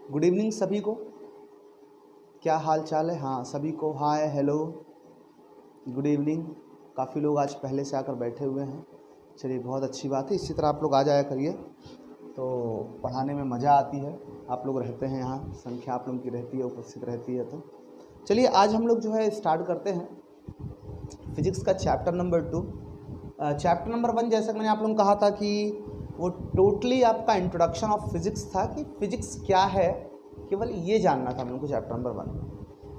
Good evening सभी को, क्या हाल चाल है। हाँ सभी को हाय हेलो गुड इवनिंग। काफ़ी लोग आज पहले से आकर बैठे हुए हैं, चलिए बहुत अच्छी बात है। इसी तरह आप लोग आ जाया करिए तो पढ़ाने में मज़ा आती है। आप लोग रहते हैं यहाँ, संख्या आप लोगों की रहती है, उपस्थित रहती है। तो चलिए आज हम लोग जो है स्टार्ट करते हैं फिजिक्स का चैप्टर नंबर 2। चैप्टर नंबर 1 जैसा मैंने आप लोगों को कहा था कि वो टोटली आपका इंट्रोडक्शन ऑफ फिजिक्स था कि फिजिक्स क्या है, केवल ये जानना था हम लोग को चैप्टर नंबर 1।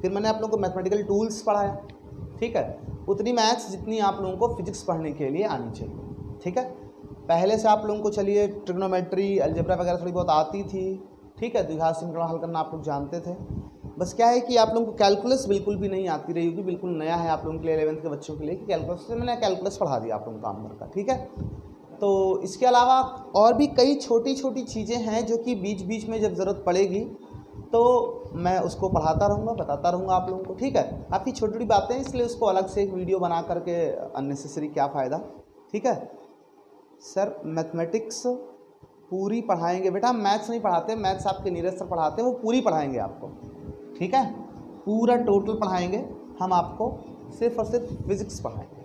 फिर मैंने आप लोगों को मैथमेटिकल टूल्स पढ़ाया, ठीक है। उतनी मैथ्स जितनी आप लोगों को फिजिक्स पढ़ने के लिए आनी चाहिए, ठीक है। पहले से आप लोगों को चलिए ट्रिग्नोमेट्री अलजेब्रा वगैरह थोड़ी बहुत आती थी, ठीक है। द्विघात समीकरण हल करना आप लोग जानते थे। बस क्या है कि आप लोगों को कैलकुलस बिल्कुल भी नहीं आती रही होगी, बिल्कुल नया है आप लोगों के लिए 11th के बच्चों के लिए कि कैलकुलस से मैंने कैलकुलस पढ़ा दिया आप लोगों को काम भर का, ठीक है। तो इसके अलावा और भी कई छोटी छोटी चीज़ें हैं जो कि बीच बीच में जब ज़रूरत पड़ेगी तो मैं उसको पढ़ाता रहूँगा, बताता रहूँगा आप लोगों को, ठीक है। काफ़ी छोटी छोटी बातें, इसलिए उसको अलग से एक वीडियो बना करके अननेसेसरी क्या फ़ायदा, ठीक है। सर मैथमेटिक्स पूरी पढ़ाएंगे बेटा, हम मैथ्स नहीं पढ़ाते, मैथ्स आपके नीरज सर पढ़ाते हैं, वो पूरी पढ़ाएंगे आपको, ठीक है। पूरा टोटल पढ़ाएंगे हम आपको, सिर्फ और सिर्फ फिजिक्स पढ़ाएंगे,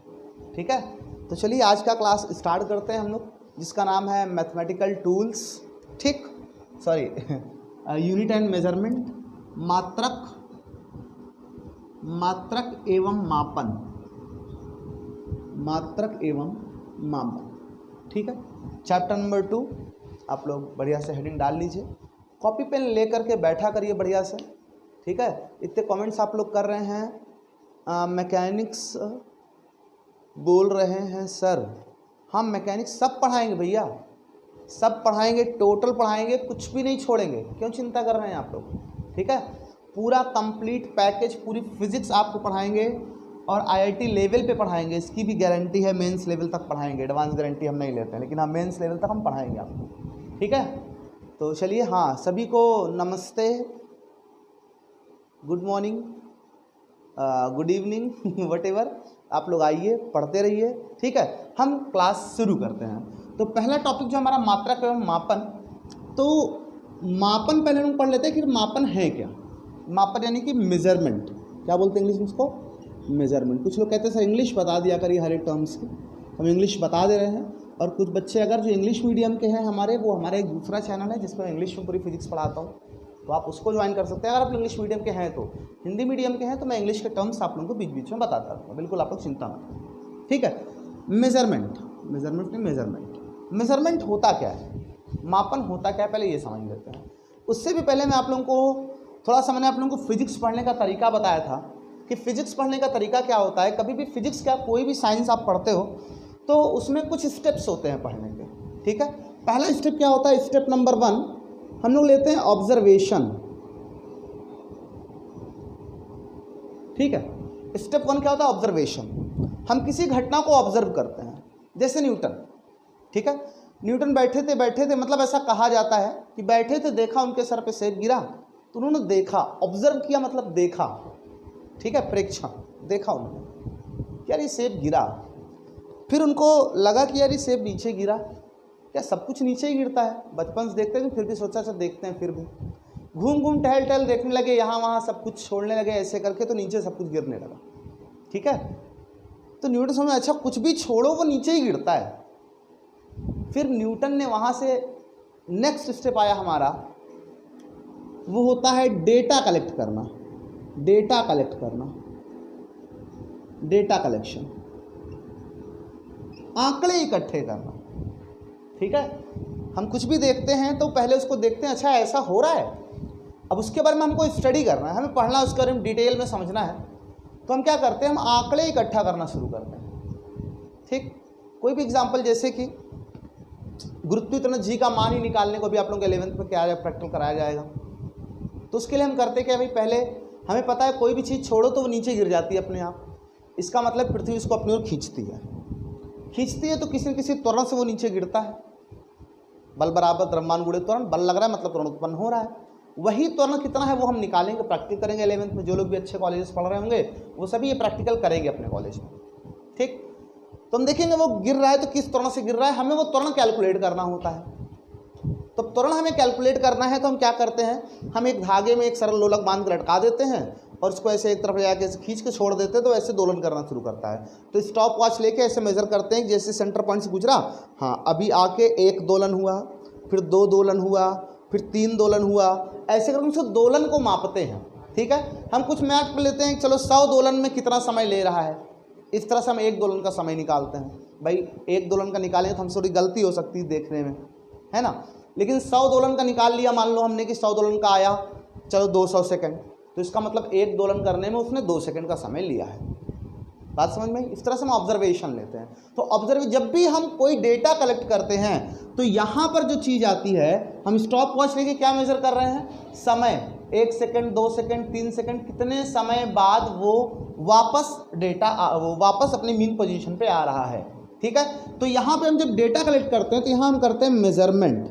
ठीक है। तो चलिए आज का क्लास स्टार्ट करते हैं हम लोग, जिसका नाम है मैथमेटिकल टूल्स, ठीक, सॉरी यूनिट एंड मेजरमेंट, मात्रक एवं मापन, मात्रक एवं मापन, ठीक है। चैप्टर नंबर 2 आप लोग बढ़िया से हेडिंग डाल लीजिए, कॉपी पेन ले करके बैठा करिए बढ़िया से, ठीक है। इतने कमेंट्स आप लोग कर रहे हैं, मैकेनिक्स बोल रहे हैं सर, हम मैकेनिक्स सब पढ़ाएंगे भैया, सब पढ़ाएंगे, टोटल पढ़ाएंगे, कुछ भी नहीं छोड़ेंगे, क्यों चिंता कर रहे हैं आप लोग, ठीक है। पूरा कंप्लीट पैकेज, पूरी फिजिक्स आपको पढ़ाएंगे और आईआईटी लेवल पे पढ़ाएंगे, इसकी भी गारंटी है। मेंस लेवल तक पढ़ाएंगे, एडवांस गारंटी हम नहीं लेते हैं, लेकिन हाँ मेंस लेवल तक हम पढ़ाएंगे आपको, ठीक है। तो चलिए, हाँ सभी को नमस्ते, good morning, good evening what ever, आप लोग आइए पढ़ते रहिए, ठीक है। हम क्लास शुरू करते हैं। तो पहला टॉपिक जो हमारा मात्रक एवं मापन, तो मापन पहले हम पढ़ लेते हैं कि मापन है क्या। मापन यानी कि मेजरमेंट, क्या बोलते हैं इंग्लिश में उसको, मेजरमेंट। कुछ लोग कहते हैं सर इंग्लिश बता दिया करिए हर एक टर्म्स की, हम इंग्लिश बता दे रहे हैं। और कुछ बच्चे अगर जो इंग्लिश मीडियम के हैं हमारे, वो हमारे एक दूसरा चैनल है जिसमें इंग्लिश में पूरी फिजिक्स पढ़ाता हूँ, तो आप उसको ज्वाइन कर सकते हैं। अगर आप इंग्लिश मीडियम के हैं तो, हिंदी मीडियम के हैं तो मैं इंग्लिश के टर्म्स आप लोगों को बीच बीच में बताता रहूँगा, बिल्कुल आप लोग चिंता मत करें, ठीक है। मेजरमेंट होता क्या है, मापन होता क्या है, पहले ये समझ लेते हैं। उससे भी पहले मैं आप लोगों को थोड़ा सा, मैंने आप लोगों को फिजिक्स पढ़ने का तरीका बताया था कि फिजिक्स पढ़ने का तरीका क्या होता है। कभी भी फिजिक्स क्या, कोई भी साइंस आप पढ़ते हो तो उसमें कुछ स्टेप्स होते हैं पढ़ने के, ठीक है। पहला स्टेप क्या होता है, स्टेप नंबर 1 हम लोग लेते हैं ऑब्जर्वेशन, ठीक है। स्टेप 1 क्या होता है, ऑब्जर्वेशन। हम किसी घटना को ऑब्जर्व करते हैं, जैसे न्यूटन, ठीक है। न्यूटन बैठे थे, मतलब ऐसा कहा जाता है कि बैठे थे, देखा उनके सर पे सेब गिरा, तो उन्होंने देखा, ऑब्जर्व किया मतलब देखा, ठीक है, प्रेक्षण, देखा उन्होंने कि यार ये सेब गिरा। फिर उनको लगा कि यार ये सेब नीचे गिरा, क्या सब कुछ नीचे ही गिरता है, बचपन से देखते हैं, फिर भी सोचा अच्छा देखते हैं, फिर भी घूम घूम टहल टहल देखने लगे, यहाँ वहाँ सब कुछ छोड़ने लगे ऐसे करके, तो नीचे सब कुछ गिरने लगा, ठीक है। तो न्यूटन समझ, अच्छा कुछ भी छोड़ो वो नीचे ही गिरता है। फिर न्यूटन ने वहाँ से नेक्स्ट स्टेप आया हमारा, वो होता है डेटा कलेक्ट करना, डेटा कलेक्शन, आंकड़े इकट्ठे करना, ठीक है। हम कुछ भी देखते हैं तो पहले उसको देखते हैं, अच्छा ऐसा हो रहा है, अब उसके बारे में हमको स्टडी करना है, हमें पढ़ना है, उसके बारे में डिटेल में समझना है, तो हम क्या करते हैं, हम आंकड़े इकट्ठा करना शुरू करते हैं, ठीक। कोई भी एग्जांपल, जैसे कि गुरुत्वाकर्षण जी का मान ही निकालने को भी आप लोगों को 11th में क्या प्रैक्टिकल कराया जाएगा। तो उसके लिए हम करते क्या भाई, पहले हमें पता है कोई भी चीज़ छोड़ो तो वो नीचे गिर जाती है अपने आप, इसका मतलब पृथ्वी उसको अपनी ओर खींचती है तो किसी न किसी त्वरण से वो नीचे गिरता है। बल बराबर द्रव्यमान गुणे त्वरण, बल लग रहा है मतलब त्वरण उत्पन्न हो रहा है। वही त्वरण कितना है वो हम निकालेंगे, प्रैक्टिकल करेंगे 11th में। जो लोग भी अच्छे कॉलेजेस पढ़ रहे होंगे वो सभी ये प्रैक्टिकल करेंगे अपने कॉलेज में, ठीक। तो हम देखेंगे वो गिर रहा है तो किस त्वरण से गिर रहा है, हमें वो त्वरण कैलकुलेट करना होता है। तो तो त्वरण हमें कैलकुलेट करना है तो हम क्या करते हैं, हम एक धागे में एक सरल लोलक बांध के लटका देते हैं और उसको ऐसे एक तरफ ले जाके खींच के छोड़ देते हैं तो ऐसे दोलन करना शुरू करता है। तो स्टॉप वॉच लेके ऐसे मेजर करते हैं जैसे सेंटर पॉइंट से गुजरा, हाँ अभी आके 1 दोलन हुआ, फिर 2 दोलन हुआ, फिर 3 दोलन हुआ, ऐसे करके उस दोलन को मापते हैं। ठीक है, हम कुछ मैथ पे लेते हैं, चलो 100 दोलन में कितना समय ले रहा है, इस तरह से हम 1 दोलन का समय निकालते हैं। भाई 1 दोलन का निकालें तो हमसे थोड़ी गलती हो सकती है देखने में, है ना, लेकिन 100 दोलन का निकाल लिया, मान लो हमने कि 100 दोलन का आया, चलो 200 सेकंड, तो इसका मतलब 1 दोलन करने में उसने 2 सेकंड का समय लिया है। बात समझ में? इस तरह से हम ऑब्जर्वेशन लेते हैं। तो जब भी हम कोई डेटा कलेक्ट करते हैं तो यहाँ पर जो चीज़ आती है, हम स्टॉप वॉच लेके क्या मेजर कर रहे हैं, समय, 1 सेकंड, 2 सेकंड, 3 सेकंड, कितने समय बाद वो वापस अपनी मीन पोजीशन पे आ रहा है। ठीक है, तो यहाँ पे हम जब डेटा कलेक्ट करते हैं तो यहाँ हम करते हैं मेजरमेंट।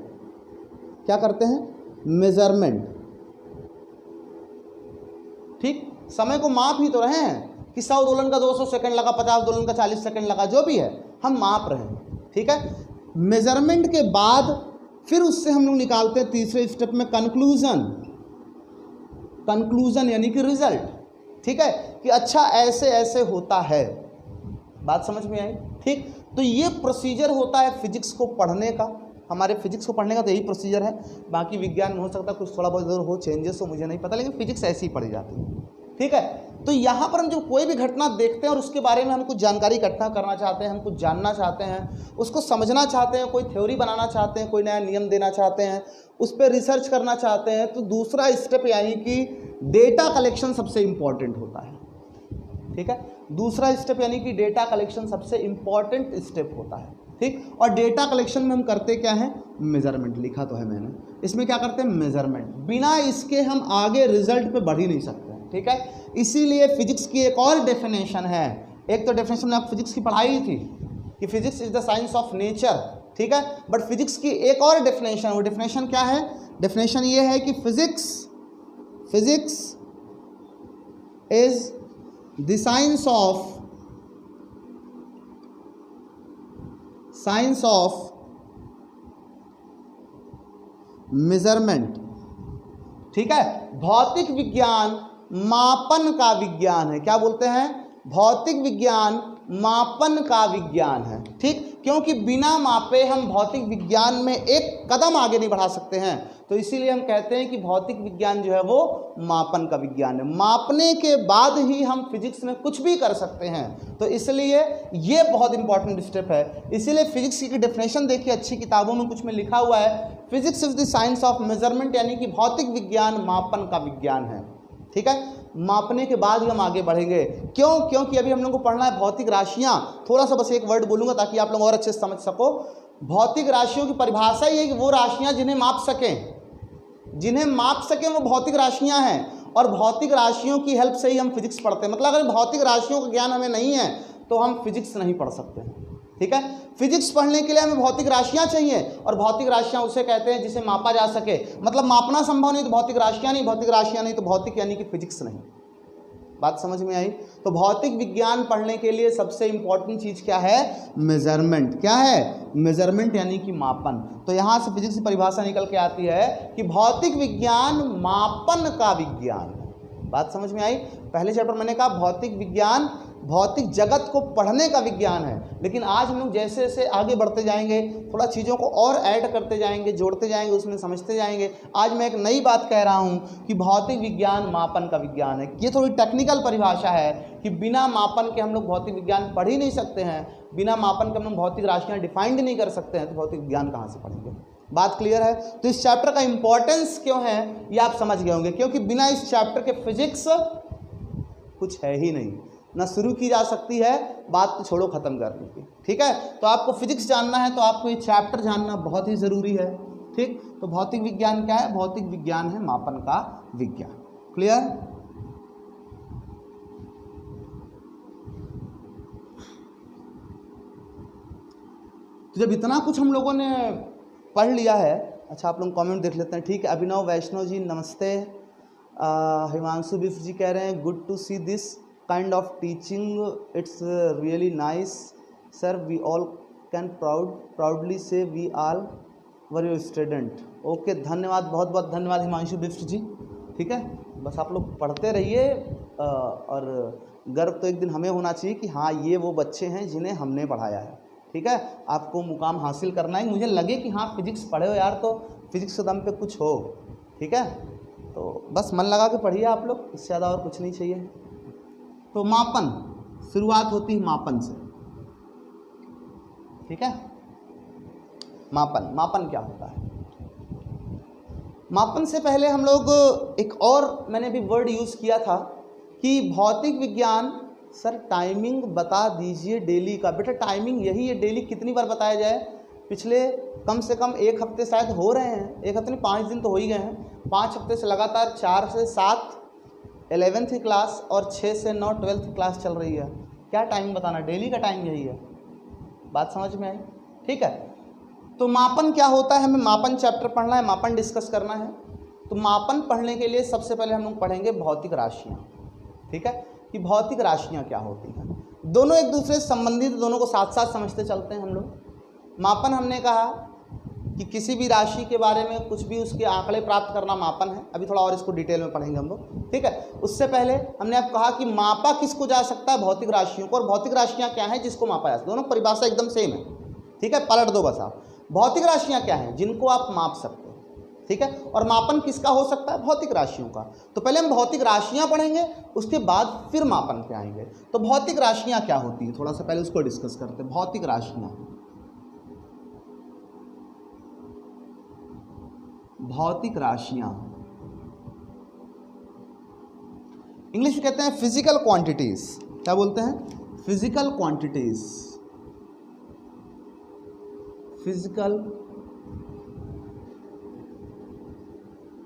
क्या करते हैं? मेजरमेंट। ठीक, समय को माप ही तो रहे हैं कि 100 दोलन का 200 सेकंड लगा, 50 दोलन का 40 सेकंड लगा, जो भी है हम माप रहे हैं। ठीक है, मेजरमेंट के बाद फिर उससे हम लोग निकालते हैं तीसरे स्टेप में कंक्लूजन। कंक्लूजन यानी कि रिजल्ट। ठीक है, कि अच्छा ऐसे ऐसे होता है। बात समझ में आई? ठीक, तो ये प्रोसीजर होता है फिजिक्स को पढ़ने का। हमारे फिजिक्स को पढ़ने का तो यही प्रोसीजर है। बाकी विज्ञान में हो सकता है कुछ थोड़ा बहुत इधर हो, चेंजेस हो, मुझे नहीं पता, लेकिन फिजिक्स ऐसी ही पढ़ी जाती है। ठीक है, तो यहाँ पर हम जो कोई भी घटना देखते हैं और उसके बारे में हम कुछ जानकारी इकट्ठा करना चाहते हैं, हम कुछ जानना चाहते हैं, उसको समझना चाहते हैं, कोई थ्योरी बनाना चाहते हैं, कोई नया नियम देना चाहते हैं, उस पर रिसर्च करना चाहते हैं, तो दूसरा स्टेप यानी कि डेटा कलेक्शन सबसे इम्पॉर्टेंट होता है। ठीक है, दूसरा स्टेप यानी कि डेटा कलेक्शन सबसे इम्पॉर्टेंट स्टेप होता है। ठीक, और डेटा कलेक्शन में हम करते क्या है, मेजरमेंट। लिखा तो है मैंने, इसमें क्या करते हैं, मेजरमेंट। बिना इसके हम आगे रिजल्ट पे बढ़ ही नहीं सकते। ठीक है, इसीलिए फिजिक्स की एक और डेफिनेशन है। एक तो डेफिनेशन में आप फिजिक्स की पढ़ाई थी कि physics is the science of nature. ठीक है, बट फिजिक्स की एक और डेफिनेशन, वो डेफिनेशन क्या है, डेफिनेशन ये है कि physics is the science of measurement. ठीक है, भौतिक विज्ञान मापन का विज्ञान है। क्या बोलते हैं? भौतिक विज्ञान मापन का विज्ञान है। ठीक, क्योंकि बिना मापे हम भौतिक विज्ञान में एक कदम आगे नहीं बढ़ा सकते हैं, तो इसीलिए हम कहते हैं कि भौतिक विज्ञान जो है वो मापन का विज्ञान है। मापने के बाद ही हम फिजिक्स में कुछ भी कर सकते हैं, तो इसलिए ये बहुत इंपॉर्टेंट स्टेप है। इसीलिए फिजिक्स की डेफिनेशन देखिए, अच्छी किताबों में कुछ में लिखा हुआ है, physics is the science of measurement, यानी कि भौतिक विज्ञान मापन का विज्ञान है। ठीक है, मापने के बाद ही हम आगे बढ़ेंगे। क्यों? क्योंकि अभी हम लोग को पढ़ना है भौतिक राशियां। थोड़ा सा बस एक वर्ड बोलूंगा ताकि आप लोग और अच्छे से समझ सको। भौतिक राशियों की परिभाषा ये है कि वो राशियां जिन्हें माप सकें वो भौतिक राशियां हैं, और भौतिक राशियों की हेल्प से ही हम फिजिक्स पढ़ते हैं। मतलब अगर भौतिक राशियों का ज्ञान हमें नहीं है तो हम फिजिक्स नहीं पढ़ सकते। ठीक है, फिजिक्स पढ़ने के लिए हमें भौतिक राशियां चाहिए, और भौतिक राशियां उसे कहते हैं जिसे मापा जा सके। मतलब मापना संभव नहीं तो भौतिक राशियां नहीं, भौतिक राशियां नहीं तो भौतिक यानी कि फिजिक्स नहीं। बात समझ में आई? तो भौतिक विज्ञान पढ़ने के लिए सबसे इंपॉर्टेंट चीज क्या है? मेजरमेंट। क्या है? मेजरमेंट यानी कि मापन। तो यहां से फिजिक्स की परिभाषा निकल के आती है कि भौतिक विज्ञान मापन का विज्ञान। बात समझ में आई? पहले चैप्टर मैंने कहा भौतिक विज्ञान भौतिक जगत को पढ़ने का विज्ञान है, लेकिन आज हम लोग जैसे जैसे आगे बढ़ते जाएंगे, थोड़ा चीज़ों को और ऐड करते जाएंगे, जोड़ते जाएंगे, उसमें समझते जाएंगे। आज मैं एक नई बात कह रहा हूँ कि भौतिक विज्ञान मापन का विज्ञान है। ये थोड़ी टेक्निकल परिभाषा है कि बिना मापन के हम लोग भौतिक विज्ञान पढ़ ही नहीं सकते हैं, बिना मापन के हम लोग भौतिक राशियाँ डिफाइंड नहीं कर सकते हैं, तो भौतिक विज्ञान कहाँ से पढ़ेंगे? बात क्लियर है? तो इस चैप्टर का इंपॉर्टेंस क्यों है ये आप समझ गए होंगे, क्योंकि बिना इस चैप्टर के फिजिक्स कुछ है ही नहीं, ना शुरू की जा सकती है, बात तो छोड़ो खत्म करने की। ठीक है, तो आपको फिजिक्स जानना है तो आपको ये चैप्टर जानना बहुत ही ज़रूरी है। ठीक, तो भौतिक विज्ञान क्या है? भौतिक विज्ञान है मापन का विज्ञान। क्लियर? तो जब इतना कुछ हम लोगों ने पढ़ लिया है, अच्छा आप लोग कमेंट देख लेते हैं। ठीक है, अभिनव वैष्णव जी नमस्ते। हिमांशु बिफ्र जी कह रहे हैं good to see this kind of teaching, it's really nice sir, we all can proudly say we all were your student। Okay, धन्यवाद, बहुत बहुत धन्यवाद हिमांशु बिष्ट जी। ठीक है, बस आप लोग पढ़ते रहिए और गर्व तो एक दिन हमें होना चाहिए कि हाँ ये वो बच्चे हैं जिन्हें हमने पढ़ाया है। ठीक है, आपको मुकाम हासिल करना है, मुझे लगे कि हाँ फिजिक्स पढ़े हो यार तो फिजिक्स के दम पे कुछ हो। ठीक है, तो बस मन लगा के पढ़िए आप लोग, इससे ज़्यादा और कुछ नहीं चाहिए। तो मापन, शुरुआत होती है मापन से। ठीक है, मापन, मापन क्या होता है? मापन से पहले हम लोग एक और मैंने भी वर्ड यूज़ किया था कि भौतिक विज्ञान, सर टाइमिंग बता दीजिए डेली का। बेटा टाइमिंग यही है, डेली कितनी बार बताया जाए? पिछले कम से कम एक हफ्ते शायद हो रहे हैं, एक हफ्ते नहीं 5 दिन तो हो ही गए हैं। 5 हफ्ते से लगातार 4 से 7 11वीं क्लास और 6 से 9 12वीं क्लास चल रही है। क्या टाइमिंग बताना? डेली का टाइम यही है। बात समझ में आई? ठीक है, तो मापन क्या होता है, हमें मापन चैप्टर पढ़ना है, मापन डिस्कस करना है। तो मापन पढ़ने के लिए सबसे पहले हम लोग पढ़ेंगे भौतिक राशियाँ। ठीक है, कि भौतिक राशियाँ क्या होती हैं। दोनों एक दूसरे से संबंधित, दोनों को साथ साथ समझते चलते हैं हम लोग। मापन हमने कहा कि किसी भी राशि के बारे में कुछ भी उसके आंकड़े प्राप्त करना मापन है। अभी थोड़ा और इसको डिटेल में पढ़ेंगे हम लोग। ठीक है, उससे पहले हमने आप कहा कि मापा किसको जा सकता है? भौतिक राशियों को। और भौतिक राशियाँ क्या हैं जिसको मापा जा सकता है? दोनों परिभाषा एकदम सेम है। ठीक है, पलट दो बस आप। भौतिक राशियाँ क्या हैं? जिनको आप माप सकते हो। ठीक है, और मापन किसका हो सकता है? भौतिक राशियों का। तो पहले हम भौतिक राशियां पढ़ेंगे, उसके बाद फिर मापन पे आएंगे। तो भौतिक राशियां क्या होती हैं, थोड़ा सा पहले उसको डिस्कस करते हैं। भौतिक राशियां, भौतिक राशियां इंग्लिश में कहते हैं फिजिकल क्वांटिटीज। क्या बोलते हैं? Physical quantities, physical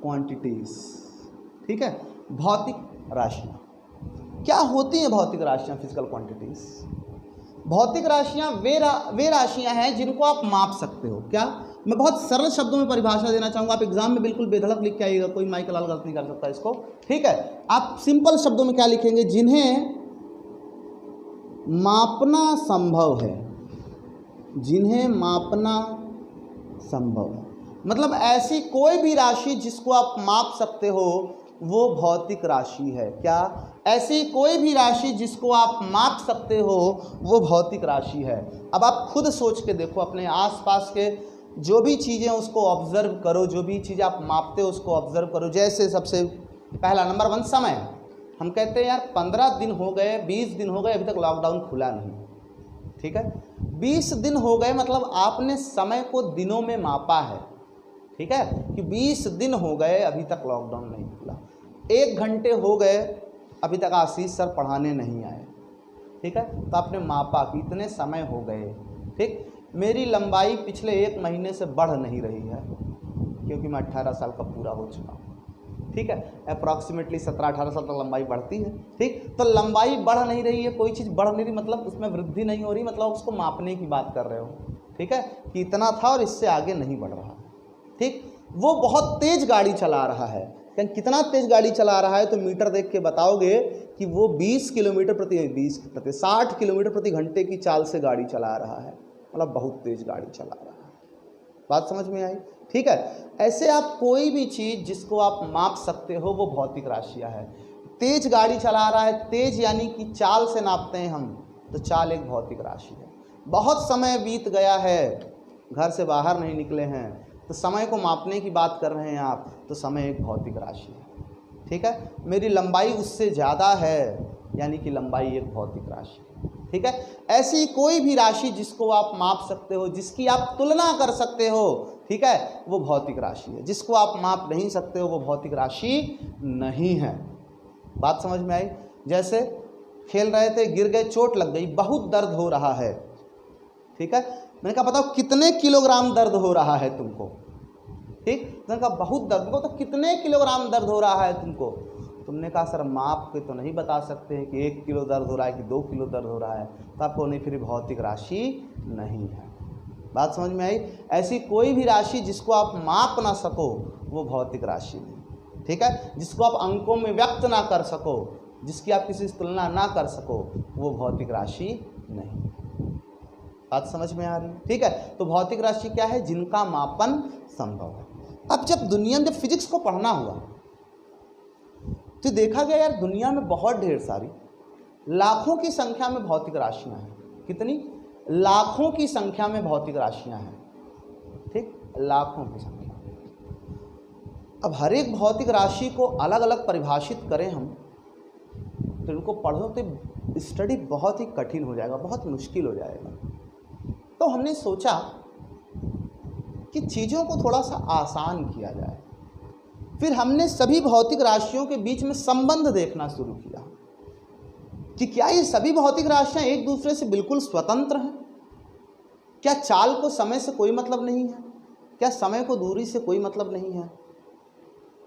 quantities. ठीक है, भौतिक राशियाँ क्या होती हैं? भौतिक राशियाँ, फिजिकल क्वांटिटीज। भौतिक राशियाँ वे राशियाँ हैं जिनको आप माप सकते हो। क्या? मैं बहुत सरल शब्दों में परिभाषा देना चाहूँगा, आप एग्जाम में बिल्कुल बेधड़क लिख के आइएगा, कोई माइक लाल गलत नहीं कर सकता इसको। ठीक है, आप सिंपल शब्दों में क्या लिखेंगे? जिन्हें मापना संभव है, जिन्हें मापना संभव है। मतलब ऐसी कोई भी राशि जिसको आप माप सकते हो वो भौतिक राशि है। क्या? ऐसी कोई भी राशि जिसको आप माप सकते हो वो भौतिक राशि है। अब आप खुद सोच के देखो, अपने आसपास के जो भी चीज़ें उसको ऑब्जर्व करो, जो भी चीज़ें आप मापते हो उसको ऑब्जर्व करो। जैसे सबसे पहला नंबर 1 समय। हम कहते हैं यार 15 दिन हो गए, 20 दिन हो गए, अभी तक लॉकडाउन खुला नहीं। ठीक है, 20 दिन हो गए मतलब आपने समय को दिनों में मापा है। ठीक है, कि 20 दिन हो गए अभी तक लॉकडाउन नहीं खुला। 1 घंटे हो गए अभी तक आशीष सर पढ़ाने नहीं आए। ठीक है, तो आपने मापा कि इतने समय हो गए। ठीक, मेरी लंबाई पिछले 1 महीने से बढ़ नहीं रही है क्योंकि मैं 18 साल का पूरा हो चुका हूँ। ठीक है, अप्रॉक्सीमेटली 17-18 साल तक लंबाई बढ़ती है। ठीक, तो लंबाई बढ़ नहीं रही है, कोई चीज़ बढ़ नहीं रही मतलब उसमें वृद्धि नहीं हो रही, मतलब उसको मापने की बात कर रहे हो। ठीक है, कि इतना था और इससे आगे नहीं बढ़ रहा। ठीक, वो बहुत तेज गाड़ी चला रहा है। कितना तेज गाड़ी चला रहा है तो मीटर देख के बताओगे कि वो 20 किलोमीटर प्रति 60 किलोमीटर प्रति घंटे की चाल से गाड़ी चला रहा है, मतलब बहुत तेज गाड़ी चला रहा है। बात समझ में आई? ठीक है, ऐसे आप कोई भी चीज़ जिसको आप माप सकते हो वो भौतिक राशियाँ है। तेज गाड़ी चला रहा है, तेज यानी कि चाल से नापते हैं हम, तो चाल एक भौतिक राशि है। बहुत समय बीत गया है, घर से बाहर नहीं निकले हैं, तो समय को मापने की बात कर रहे हैं आप, तो समय एक भौतिक राशि है। ठीक है, मेरी लंबाई उससे ज़्यादा है यानी कि लंबाई एक भौतिक राशि है। ठीक है, ऐसी कोई भी राशि जिसको आप माप सकते हो, जिसकी आप तुलना कर सकते हो, ठीक है, वो भौतिक राशि है। जिसको आप माप नहीं सकते हो वो भौतिक राशि नहीं है। बात समझ में आई? जैसे खेल रहे थे, गिर गए, चोट लग गई, बहुत दर्द हो रहा है। ठीक है, मैंने कहा बताओ कितने किलोग्राम दर्द हो रहा है तुमको? ठीक, मैंने कहा बहुत दर्द को, तो कितने किलोग्राम दर्द हो रहा है तुमको? तुमने कहा सर माप के तो नहीं बता सकते हैं कि 1 किलो दर्द हो रहा है कि 2 किलो दर्द हो रहा है, तो आपको नहीं, फिर भौतिक राशि नहीं है। बात समझ में आई? ऐसी कोई भी राशि जिसको आप माप ना सको वो भौतिक राशि नहीं। ठीक है, जिसको आप अंकों में व्यक्त ना कर सको, जिसकी आप किसी से तुलना ना कर सको, वो भौतिक राशि नहीं। बात समझ में आ रही है? ठीक है, तो भौतिक राशि क्या है? जिनका मापन संभव है। अब जब दुनिया में जब फिजिक्स को पढ़ना हुआ तो देखा गया यार दुनिया में बहुत ढेर सारी लाखों की संख्या में भौतिक राशियां हैं। कितनी? लाखों की संख्या में भौतिक राशियां हैं। ठीक, लाखों की संख्या। अब हर एक भौतिक राशि को अलग अलग परिभाषित करें हम तो इनको पढ़ो तो स्टडी बहुत ही कठिन हो जाएगा, बहुत मुश्किल हो जाएगा। तो हमने सोचा कि चीज़ों को थोड़ा सा आसान किया जाए। फिर हमने सभी भौतिक राशियों के बीच में संबंध देखना शुरू किया कि क्या ये सभी भौतिक राशियां एक दूसरे से बिल्कुल स्वतंत्र हैं? क्या चाल को समय से कोई मतलब नहीं है? क्या समय को दूरी से कोई मतलब नहीं है?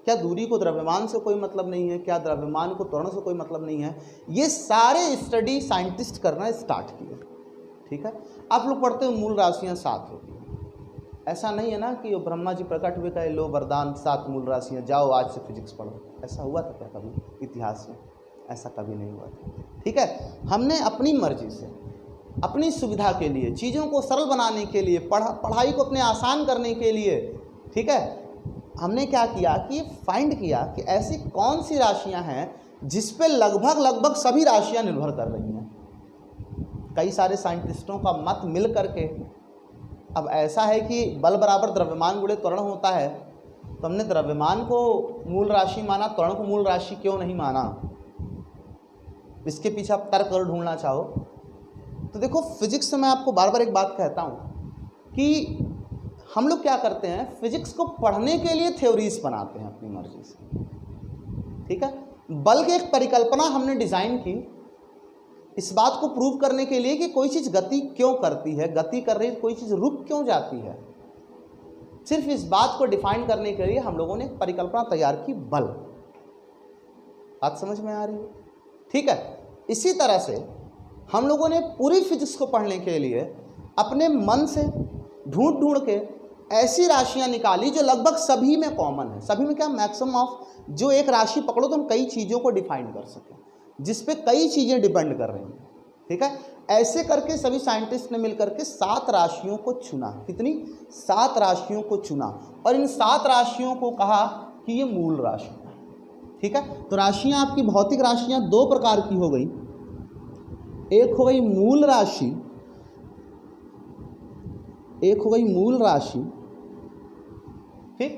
क्या दूरी को द्रव्यमान से कोई मतलब नहीं है? क्या द्रव्यमान को त्वरण से कोई मतलब नहीं है? ये सारे स्टडी साइंटिस्ट करना स्टार्ट किए। ठीक है, आप लोग पढ़ते हो मूल राशियां 7 होती हैं। ऐसा नहीं है ना कि ब्रह्मा जी प्रकट हुए कहे लो वरदान 7 मूल राशियां, जाओ आज से फिजिक्स पढ़ो। ऐसा हुआ था क्या कभी इतिहास में? ऐसा कभी नहीं हुआ था। ठीक है, हमने अपनी मर्जी से, अपनी सुविधा के लिए, चीज़ों को सरल बनाने के लिए, पढ़ाई को अपने आसान करने के लिए, ठीक है, हमने क्या किया कि फाइंड किया कि ऐसी कौन सी राशियां हैं जिस पे लगभग सभी राशियां निर्भर कर रही हैं। कई सारे साइंटिस्टों का मत मिल करके, अब ऐसा है कि बल बराबर द्रव्यमान गुणे त्वरण होता है, तो हमने द्रव्यमान को मूल राशि माना, त्वरण को मूल राशि क्यों नहीं माना? इसके पीछे आप तर्क और ढूंढना चाहो तो देखो, फिजिक्स में मैं आपको बार बार एक बात कहता हूँ कि हम लोग क्या करते हैं, फिजिक्स को पढ़ने के लिए थ्योरीज बनाते हैं अपनी मर्जी से। ठीक है, बल की एक परिकल्पना हमने डिजाइन की इस बात को प्रूव करने के लिए कि कोई चीज़ गति क्यों करती है, गति कर रही है, कोई चीज़ रुक क्यों जाती है। सिर्फ इस बात को डिफाइन करने के लिए हम लोगों ने एक परिकल्पना तैयार की, बल। बात समझ में आ रही है? ठीक है, इसी तरह से हम लोगों ने पूरी फिजिक्स को पढ़ने के लिए अपने मन से ढूंढ के ऐसी राशियां निकाली जो लगभग सभी में कॉमन है। सभी में क्या? मैक्सिमम ऑफ, जो एक राशि पकड़ो तो हम कई चीज़ों को डिफाइन कर सकें, जिस पे कई चीज़ें डिपेंड कर रही हैं। ठीक है, ऐसे करके सभी साइंटिस्ट ने मिलकर के 7 राशियों को चुना। कितनी? 7 राशियों को चुना और इन 7 राशियों को कहा कि ये मूल राशि है। ठीक है, तो राशियां आपकी भौतिक राशियां 2 प्रकार की हो गई। एक हो गई मूल राशि, एक हो गई मूल राशि, ठीक,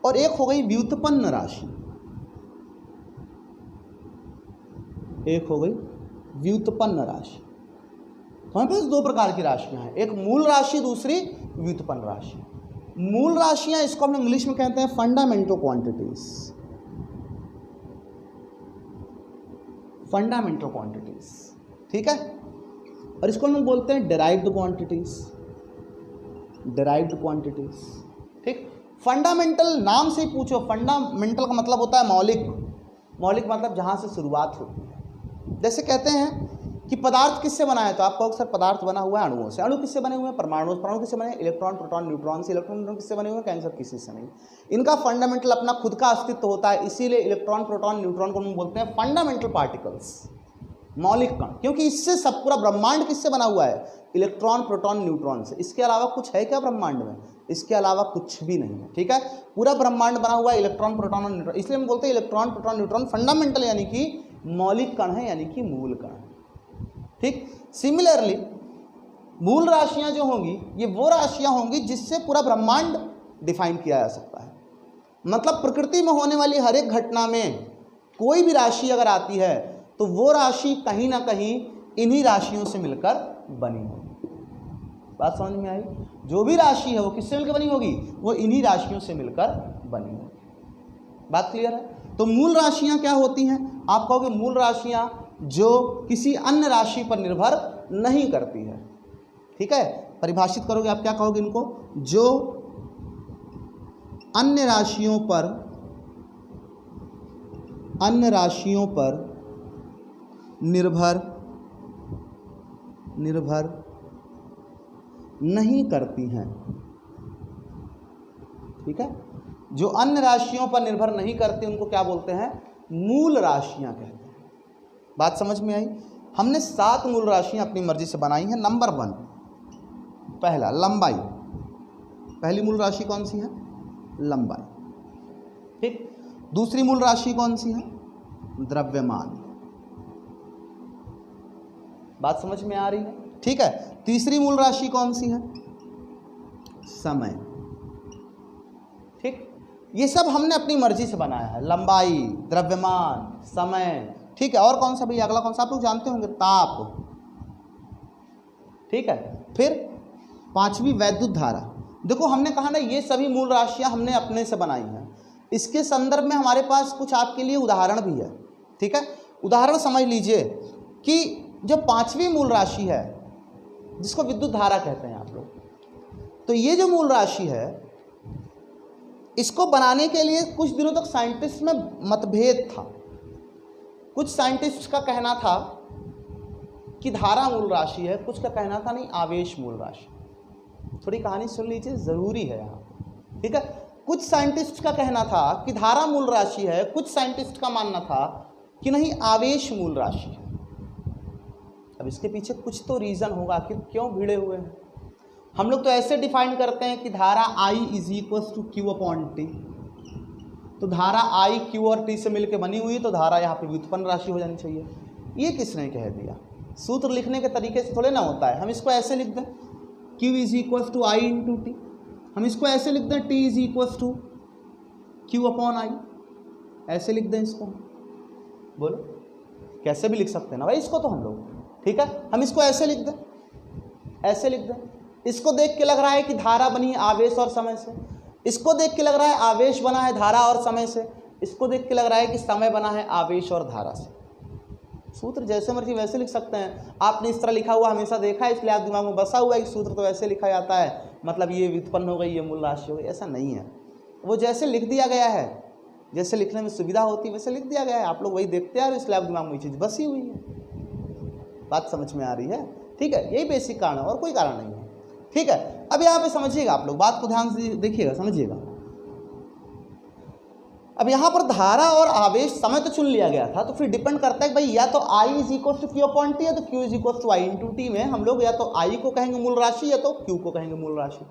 और एक हो गई व्युत्पन्न राशि। एक हो गई व्युत्पन्न राशि। हमारे पास 2 प्रकार की राशियां हैं, एक मूल राशि, दूसरी व्युत्पन्न राशि। मूल राशियां, इसको हम इंग्लिश में कहते हैं फंडामेंटल क्वांटिटीज। फंडामेंटल क्वांटिटीज, ठीक है, और इसको हम बोलते हैं डिराइव्ड क्वांटिटीज। डिराइव्ड क्वांटिटीज, ठीक। फंडामेंटल नाम से ही पूछो, फंडामेंटल का मतलब होता है मौलिक। मौलिक मतलब जहां से शुरुआत होती है। जैसे कहते हैं कि पदार्थ किससे बना है, तो आप कहोगे सर पदार्थ बना हुआ है अणुओं से। अणु किससे बने हुए हैं? परमाणु। परमाणु किससे बने? इलेक्ट्रॉन, प्रोटॉन, न्यूट्रॉन से। इलेक्ट्रॉन, न्यूट्रॉन किससे बने हुए हैं? कैंसर किसी से नहीं। इनका फंडामेंटल अपना खुद का अस्तित्व होता है, इसीलिए इलेक्ट्रॉन, प्रोटॉन, न्यूट्रॉन को हम बोलते हैं फंडामेंटल पार्टिकल्स, मौलिक कण। क्योंकि इससे सब पूरा ब्रह्मांड किससे बना हुआ है? इलेक्ट्रॉन, प्रोटॉन, न्यूट्रॉन से। इसके अलावा कुछ है क्या ब्रह्मांड में? इसके अलावा कुछ भी नहीं है। ठीक है, पूरा ब्रह्मांड बना हुआ है इलेक्ट्रॉन, प्रोटॉन और न्यूट्रॉन। इसलिए हम बोलते हैं इलेक्ट्रॉन, प्रोटॉन, न्यूट्रॉन फंडामेंटल यानी कि मौलिक कण है, यानी कि मूल कण है। ठीक, सिमिलरली मूल राशियां जो होंगी ये वो राशियां होंगी जिससे पूरा ब्रह्मांड डिफाइन किया जा सकता है। मतलब प्रकृति में होने वाली हर एक घटना में कोई भी राशि अगर आती है तो वो राशि कहीं ना कहीं इन्हीं राशियों से मिलकर बनी होगी। बात समझ में आई? जो भी राशि है वो किससे मिलकर बनी होगी? वो इन्हीं राशियों से मिलकर बनी होगी। बात क्लियर है? तो मूल राशियां क्या होती हैं? आप कहोगे मूल राशियां जो किसी अन्य राशि पर निर्भर नहीं करती है। ठीक है, परिभाषित करोगे आप क्या कहोगे इनको? जो अन्य राशियों पर निर्भर नहीं करती हैं। ठीक है, जो अन्य राशियों पर निर्भर नहीं करती उनको क्या बोलते हैं? मूल राशियां कहते हैं। बात समझ में आई? हमने 7 मूल राशियां अपनी मर्जी से बनाई हैं। नंबर 1, पहला लंबाई। पहली मूल राशि कौन सी है? लंबाई। ठीक, दूसरी मूल राशि कौन सी है? द्रव्यमान। बात समझ में आ रही है? ठीक है, तीसरी मूल राशि कौन सी है? समय। ठीक, ये सब हमने अपनी मर्जी से बनाया है, लंबाई, द्रव्यमान, समय। ठीक है, और कौन सा भैया, अगला कौन सा आप लोग जानते होंगे? ताप। ठीक है, फिर पांचवी वैद्युत धारा। देखो हमने कहा ना, ये सभी मूल राशियां हमने अपने से बनाई हैं। इसके संदर्भ में हमारे पास कुछ आपके लिए उदाहरण भी है। ठीक है, उदाहरण समझ लीजिए कि जो पांचवी मूल राशि है जिसको विद्युत धारा कहते हैं आप लोग, तो ये जो मूल राशि है इसको बनाने के लिए कुछ दिनों तक साइंटिस्ट में मतभेद था। कुछ साइंटिस्ट का कहना था कि धारा मूल राशि है, कुछ का कहना था नहीं, आवेश मूल राशि। थोड़ी कहानी सुन लीजिए, जरूरी है यहाँ। ठीक है, कुछ साइंटिस्ट का कहना था कि धारा मूल राशि है, कुछ साइंटिस्ट का मानना था कि नहीं, आवेश मूल राशि है। अब इसके पीछे कुछ तो रीजन होगा कि क्यों भिड़े हुए हैं। हम लोग तो ऐसे डिफाइन करते हैं कि धारा I = Q/T। तो धारा I Q और T से मिलकर बनी हुई, तो धारा यहाँ पे व्युत्पन्न राशि हो जानी चाहिए। ये किसने कह दिया? सूत्र लिखने के तरीके से थोड़े ना होता है। हम इसको ऐसे लिख दें, Q = I × T। हम इसको ऐसे लिख दें, T = Q/I। ऐसे लिख दें इसको, बोलो कैसे भी लिख सकते हैं ना भाई इसको तो हम लोग। ठीक है, हम इसको ऐसे लिख दें, ऐसे लिख दें। इसको देख के लग रहा है कि धारा बनी है आवेश और समय से, इसको देख के लग रहा है आवेश बना है धारा और समय से, इसको देख के लग रहा है कि समय बना है आवेश और धारा से। सूत्र जैसे मर्जी वैसे लिख सकते हैं। आपने इस तरह लिखा हुआ हमेशा देखा है, इसलिए आप दिमाग में बसा हुआ है कि सूत्र तो वैसे लिखा जाता है, मतलब ये व्युत्पन्न हो गई, ये मूल राशि हो गई। ऐसा नहीं है, वो जैसे लिख दिया गया है, जैसे लिखने में सुविधा होती है वैसे लिख दिया गया है। आप लोग वही देखते हैं और इसलिए आप दिमाग में ये चीज़ बसी हुई है। बात समझ में आ रही है? ठीक है, यही बेसिक कारण है और कोई कारण नहीं है। ठीक है, अब यहाँ पे समझिएगा, आप लोग बात को ध्यान से देखिएगा, समझिएगा। अब यहाँ पर धारा और आवेश समय तो चुन लिया गया था, तो फिर डिपेंड करता है कि भाई या तो I = Q/T या तो Q = I × T में हम लोग या तो I को कहेंगे मूल राशि या तो Q को कहेंगे मूल राशि।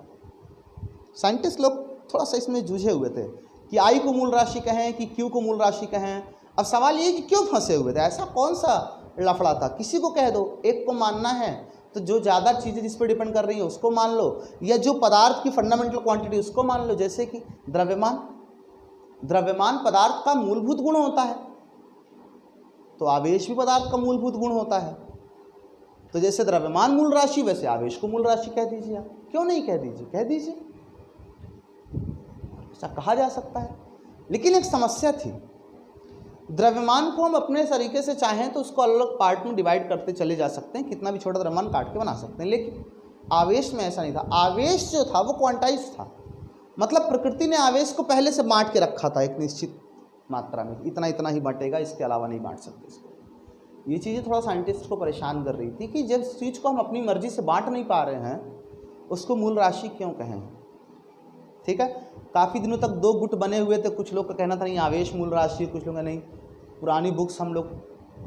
साइंटिस्ट लोग थोड़ा सा इसमें जूझे हुए थे कि I को मूल राशि कहें कि Q को मूल राशि कहें। अब सवाल ये कि क्यों फंसे हुए थे, ऐसा कौन सा लफड़ा था? किसी को कह दो, एक को मानना है तो जो ज़्यादा चीज़ें जिस पर डिपेंड कर रही है उसको मान लो, या जो पदार्थ की फंडामेंटल क्वांटिटी उसको मान लो। जैसे कि द्रव्यमान, द्रव्यमान पदार्थ का मूलभूत गुण होता है, तो आवेश भी पदार्थ का मूलभूत गुण होता है। तो जैसे द्रव्यमान मूल राशि, वैसे आवेश को मूल राशि कह दीजिए। आप क्यों नहीं कह दीजिए, कह दीजिए, ऐसा कहा जा सकता है। लेकिन एक समस्या थी, द्रव्यमान को हम अपने तरीके से चाहें तो उसको अलग अलग पार्ट में डिवाइड करते चले जा सकते हैं, कितना भी छोटा द्रव्यमान काट के बना सकते हैं। लेकिन आवेश में ऐसा नहीं था। आवेश जो था वो क्वांटाइज था, मतलब प्रकृति ने आवेश को पहले से बांट के रखा था एक निश्चित मात्रा में, इतना इतना ही बांटेगा, इसके अलावा नहीं बांट सकते इसको। ये चीज़ें थोड़ा साइंटिस्ट को परेशान कर रही थी कि जिस चीज़ को हम अपनी मर्जी से बांट नहीं पा रहे हैं उसको मूल राशि क्यों कहें। ठीक है, काफ़ी दिनों तक दो गुट बने हुए थे। कुछ लोग का कहना था नहीं आवेश मूल राशि, कुछ लोग का नहीं। पुरानी बुक्स हम लोग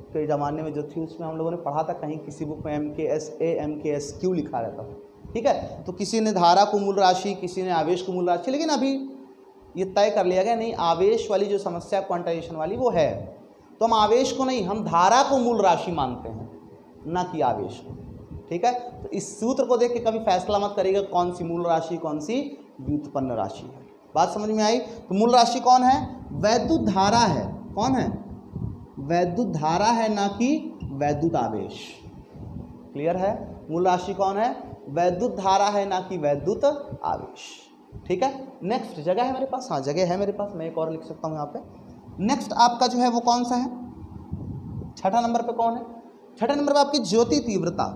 के ज़माने में जो थी उसमें हम लोगों ने पढ़ा था, कहीं किसी बुक में MKSA MKSQ लिखा रहता था। ठीक है, तो किसी ने धारा को मूल राशि, किसी ने आवेश को मूल राशि। लेकिन अभी ये तय कर लिया गया नहीं, आवेश वाली जो समस्या क्वांटाइजेशन वाली वो है, तो हम आवेश को नहीं, हम धारा को मूल राशि मानते हैं, ना कि आवेश को। ठीक है, तो इस सूत्र को देख के कभी फैसला मत करिएगा कौन सी मूल राशि कौन सी व्युत्पन्न राशि है। बात समझ में आई? तो मूल राशि कौन है? वैद्युत धारा है। कौन है? वैद्युत धारा है, ना कि वैद्युत आवेश। क्लियर है? मूल राशि कौन है? वैद्युत धारा है, ना कि वैद्युत आवेश। ठीक है, नेक्स्ट जगह है मेरे पास, हाँ जगह है मेरे पास, मैं एक और लिख सकता हूँ यहाँ पे। नेक्स्ट आपका जो है वो कौन सा है? छठा नंबर पे कौन है? छठे नंबर पे आपकी ज्योति तीव्रता।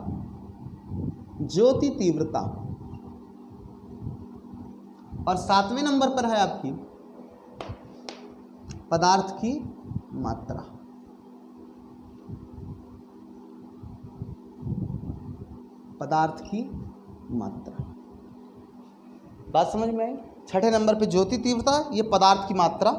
ज्योति तीव्रता। और सातवें नंबर पर है आपकी पदार्थ की मात्रा। पदार्थ की मात्रा। बात समझ में आई? छठे नंबर पे ज्योति तीव्रता, ये पदार्थ की मात्रा,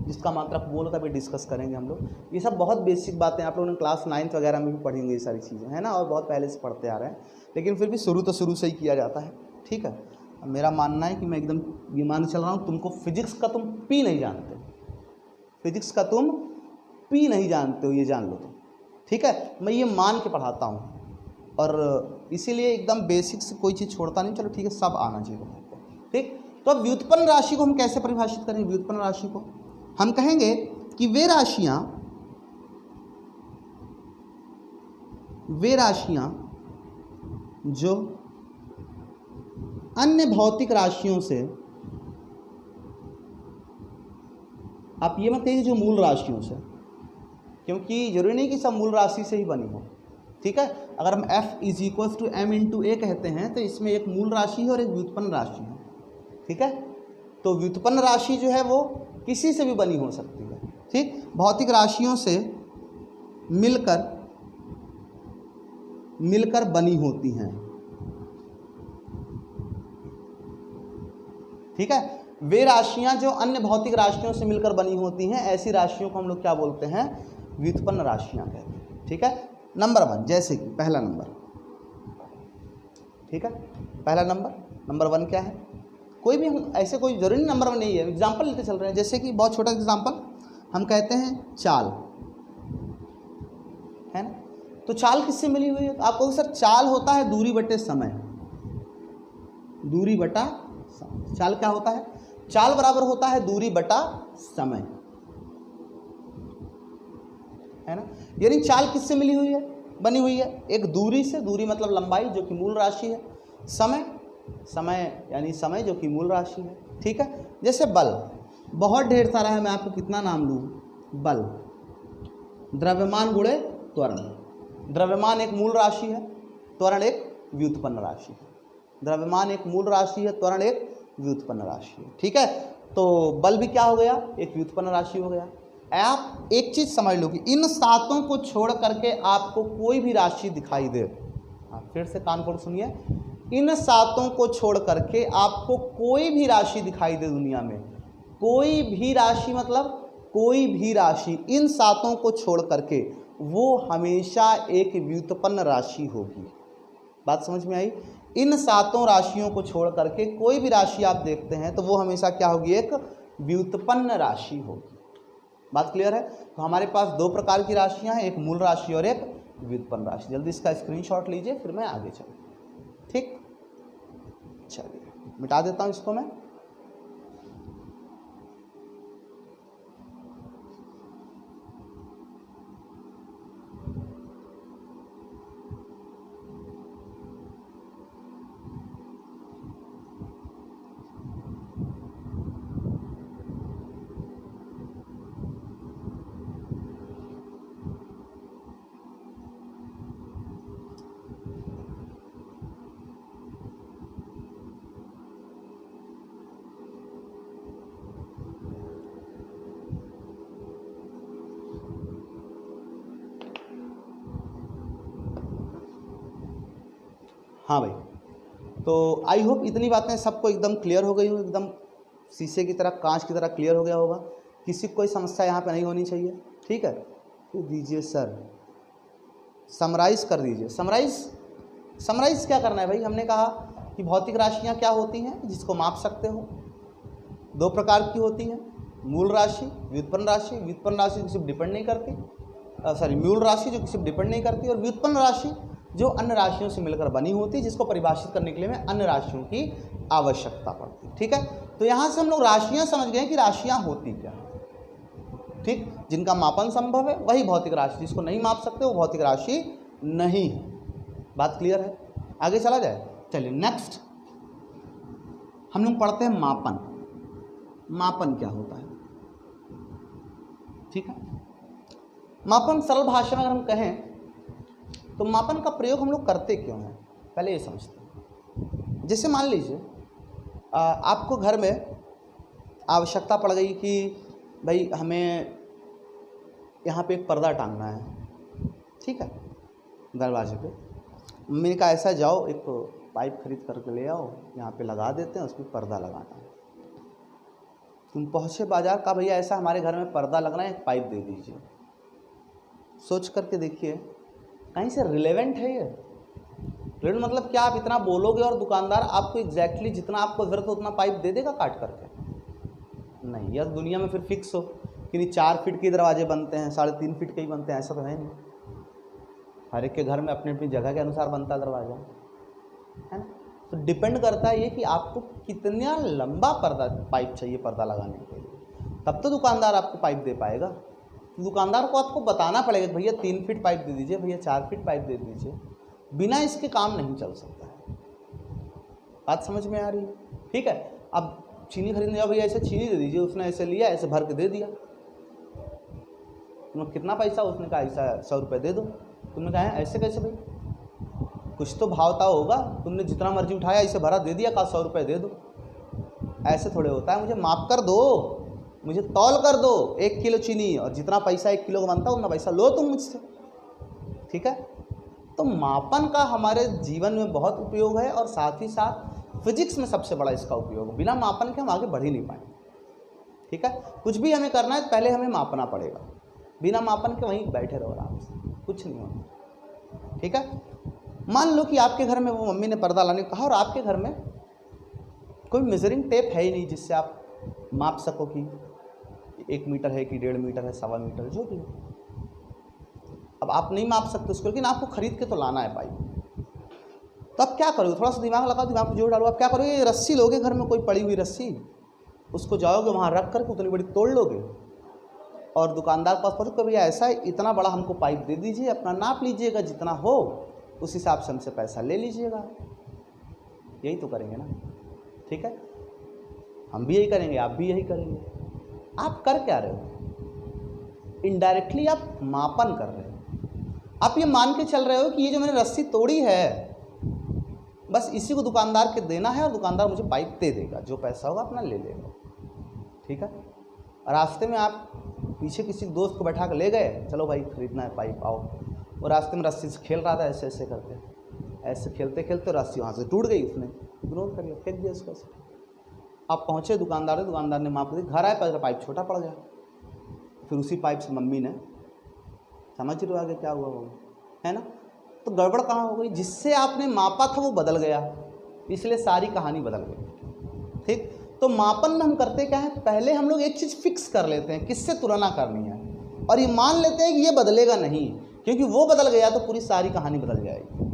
जिसका मात्रक बोल होता है, अभी डिस्कस करेंगे हम लोग। ये सब बहुत बेसिक बातें आप लोगों ने क्लास 9th वगैरह में भी पढ़ी होंगी, ये सारी चीज़ें है ना, और बहुत पहले से पढ़ते आ रहे हैं, लेकिन फिर भी शुरू तो शुरू से ही किया जाता है। ठीक है, मेरा मानना है कि मैं एकदम ये मान चल रहा हूँ तुमको फिजिक्स का तुम पी नहीं जानते, फिजिक्स का तुम पी नहीं जानते हो, ये जान लो तुम, ठीक है। मैं ये मान के पढ़ाता हूँ और इसीलिए एकदम बेसिक से कोई चीज़ छोड़ता नहीं। चलो ठीक है, सब आना चाहिए तुमको, ठीक। तो अब व्युत्पन्न राशि को हम कैसे परिभाषित करेंगे? व्युत्पन्न राशि को हम कहेंगे कि वे राशियां जो अन्य भौतिक राशियों से, आप ये मत कहिए जो मूल राशियों से, क्योंकि जरूरी नहीं कि सब मूल राशि से ही बनी हो, ठीक है। अगर हम F = m × a कहते हैं तो इसमें एक मूल राशि है और एक व्युत्पन्न राशि है, ठीक है। तो व्युत्पन्न राशि जो है वो किसी से भी बनी हो सकती है, ठीक। भौतिक राशियों से मिलकर बनी होती हैं, ठीक है। वे राशियां जो अन्य भौतिक राशियों से मिलकर बनी होती हैं, ऐसी राशियों को हम लोग क्या बोलते हैं? व्युत्पन्न राशियां कहते हैं, ठीक है। नंबर 1, जैसे कि पहला नंबर, ठीक है। पहला नंबर 1 क्या है? कोई भी, हम ऐसे कोई जरूरी नंबर 1 नहीं है, एग्जाम्पल लेते चल रहे हैं। जैसे कि बहुत छोटा एग्जाम्पल हम कहते हैं चाल, है ना। तो चाल किससे मिली हुई है? आप कहोगे सर चाल होता है दूरी बटे समय, दूरी बटा समय। चाल क्या होता है? चाल बराबर होता है दूरी बटा समय, है ना। यानी चाल किससे मिली हुई है, बनी हुई है? एक दूरी से, दूरी मतलब लंबाई जो कि मूल राशि है, समय यानी समय जो कि मूल राशि है, ठीक है। जैसे बल, बहुत ढेर सारा है, मैं आपको कितना नाम लूँ? बल, द्रव्यमान गुणे त्वरण। द्रव्यमान एक मूल राशि है, त्वरण एक व्युत्पन्न राशि है। द्रव्यमान एक मूल राशि है, त्वरण एक व्युत्पन्न राशि है, ठीक है। तो बल भी क्या हो गया? एक व्युत्पन्न राशि हो गया। आप एक चीज समझ लो कि इन सातों को छोड़ करके आपको कोई भी राशि दिखाई दे, आप फिर से कान खोल सुनिए, इन सातों को छोड़ करके आपको कोई भी राशि दिखाई दे दुनिया में, कोई भी राशि मतलब कोई भी राशि, इन सातों को छोड़ करके वो हमेशा एक व्युत्पन्न राशि होगी। बात समझ में आई? इन सातों राशियों को छोड़ करके कोई भी राशि आप देखते हैं तो वो हमेशा क्या होगी? एक व्युत्पन्न राशि होगी। बात क्लियर है? तो हमारे पास 2 प्रकार की राशियां हैं, एक मूल राशि और एक व्युत्पन्न राशि। जल्दी इसका स्क्रीनशॉट लीजिए, फिर मैं आगे चलूँ, ठीक। चलिए मिटा देता हूँ इसको मैं। हाँ भाई, तो आई होप इतनी बातें सबको एकदम क्लियर हो गई हो, एकदम शीशे की तरह, कांच की तरह क्लियर हो गया होगा। किसी को कोई समस्या यहाँ पे नहीं होनी चाहिए, ठीक है। तो दीजिए सर, समराइज कर दीजिए। समराइज क्या करना है भाई? हमने कहा कि भौतिक राशियाँ क्या होती हैं जिसको माप सकते हो। 2 प्रकार की होती हैं, मूल राशि, व्युत्पन्न राशि। व्युत्पन्न राशि किसी पर डिपेंड नहीं करती, मूल राशि जो किसी पर डिपेंड नहीं करती, और व्युत्पन्न राशि जो अन्य राशियों से मिलकर बनी होती है, जिसको परिभाषित करने के लिए हमें अन्य राशियों की आवश्यकता पड़ती है, ठीक है। तो यहाँ से हम लोग राशियाँ समझ गए कि राशियाँ होती क्या है, ठीक। जिनका मापन संभव है वही भौतिक राशि, जिसको नहीं माप सकते वो भौतिक राशि नहीं है। बात क्लियर है? आगे चला जाए। चलिए नेक्स्ट हम लोग पढ़ते हैं मापन। मापन क्या होता है, ठीक है। मापन सरल भाषा में अगर हम कहें तो मापन का प्रयोग हम लोग करते क्यों हैं, पहले ये समझते हैं। जैसे मान लीजिए आपको घर में आवश्यकता पड़ गई कि भाई हमें यहाँ पे एक पर्दा टांगना है, ठीक है, दरवाजे पे। मम्मी ने कहा ऐसा जाओ एक पाइप खरीद करके ले आओ, यहाँ पे लगा देते हैं, उसमें पर्दा लगाना है। तुम पहुँचे बाजार, का भैया ऐसा हमारे घर में पर्दा लगना है, एक पाइप दे दीजिए। सोच करके देखिए कहीं से रिलेवेंट है ये? रेडी मतलब क्या, आप इतना बोलोगे और दुकानदार आपको एग्जैक्टली जितना आपको ज़रूरत हो उतना पाइप दे देगा काट करके? नहीं। यह दुनिया में फिर फिक्स हो कि नहीं 4 फीट के दरवाजे बनते हैं, 3.5 फीट के ही बनते हैं, ऐसा तो है नहीं। हर एक के घर में अपनी अपनी जगह के अनुसार बनता है दरवाज़ा, है ना। तो डिपेंड करता है ये कि आपको कितना लंबा पाइप चाहिए पर्दा लगाने के लिए, तब तो दुकानदार आपको पाइप दे पाएगा। तो दुकानदार को आपको बताना पड़ेगा कि भैया 3 फीट पाइप दे दीजिए, भैया 4 फीट पाइप दे दीजिए। बिना इसके काम नहीं चल सकता है। बात समझ में आ रही है? ठीक है। अब चीनी खरीदने जाओ, भैया ऐसे चीनी दे दीजिए, उसने ऐसे लिया, ऐसे भर के दे दिया। तुमने कितना पैसा? उसने कहा ऐसा 100 रुपये दे दो। तुमने कहा ऐसे कैसे भाई, कुछ तो भावताव होगा, तुमने जितना मर्जी उठाया ऐसे भरा दे दिया, कहा 100 रुपये दे दो। ऐसे थोड़े होता है, मुझे माप कर दो, मुझे तौल कर दो 1 किलो चीनी, और जितना पैसा 1 किलो का बनता है उतना पैसा लो तुम मुझसे। ठीक है। तो मापन का हमारे जीवन में बहुत उपयोग है, और साथ ही साथ फिजिक्स में सबसे बड़ा इसका उपयोग। बिना मापन के हम आगे बढ़ ही नहीं पाएंगे। ठीक है। कुछ भी हमें करना है पहले हमें मापना पड़ेगा, बिना मापन के वहीं बैठे रहो आराम से, कुछ नहीं होगा। ठीक है। मान लो कि आपके घर में वो मम्मी ने पर्दा लाने को कहा, और आपके घर में कोई मेजरिंग टेप है ही नहीं जिससे आप माप सको कि 1 मीटर है कि 1.5 मीटर है, 1.25 मीटर, जो भी हो। अब आप नहीं माप सकते उसको, लेकिन आपको खरीद के तो लाना है पाइप। तो आप क्या करोगे? थोड़ा सा दिमाग लगाओ, दिमाग को जोर डालो। आप क्या करोगे? ये रस्सी लोगे, घर में कोई पड़ी हुई रस्सी, उसको जाओगे वहाँ रख करके उतनी बड़ी तोड़ लोगे, और दुकानदार के पास पहुँचो, भैया ऐसा है, इतना बड़ा हमको पाइप दे दीजिए, अपना नाप लीजिएगा, जितना हो उस हिसाब से हमसे पैसा ले लीजिएगा। यही तो करेंगे ना। ठीक है। हम भी यही करेंगे, आप भी यही करेंगे। आप कर क्या रहे हो? इनडायरेक्टली आप मापन कर रहे हो। आप ये मान के चल रहे हो कि ये जो मैंने रस्सी तोड़ी है बस इसी को दुकानदार के देना है, और दुकानदार मुझे पाइप दे देगा, जो पैसा होगा अपना ले लेगा। ठीक है। रास्ते में आप पीछे किसी दोस्त को बैठा कर ले गए, चलो भाई खरीदना है पाइप, आओ। और रास्ते में रस्सी से खेल रहा था, ऐसे ऐसे करके, ऐसे खेलते खेलते रस्सी वहाँ से टूट गई, उसने इग्नोर कर लिया, फेंक दिया उसको। आप पहुँचे दुकानदार ने माप दी, घर आए पर पाइप छोटा पड़ गया। फिर उसी पाइप से मम्मी ने, समझ रहे हो आगे क्या हुआ होगा, है ना। तो गड़बड़ कहाँ हो गई? जिससे आपने मापा था वो बदल गया, इसलिए सारी कहानी बदल गई। ठीक। तो मापन में हम करते क्या है, पहले हम लोग एक चीज़ फिक्स कर लेते हैं किससे तुलना करनी है, और ये मान लेते हैं कि ये बदलेगा नहीं, क्योंकि वो बदल गया तो पूरी सारी कहानी बदल जाएगी।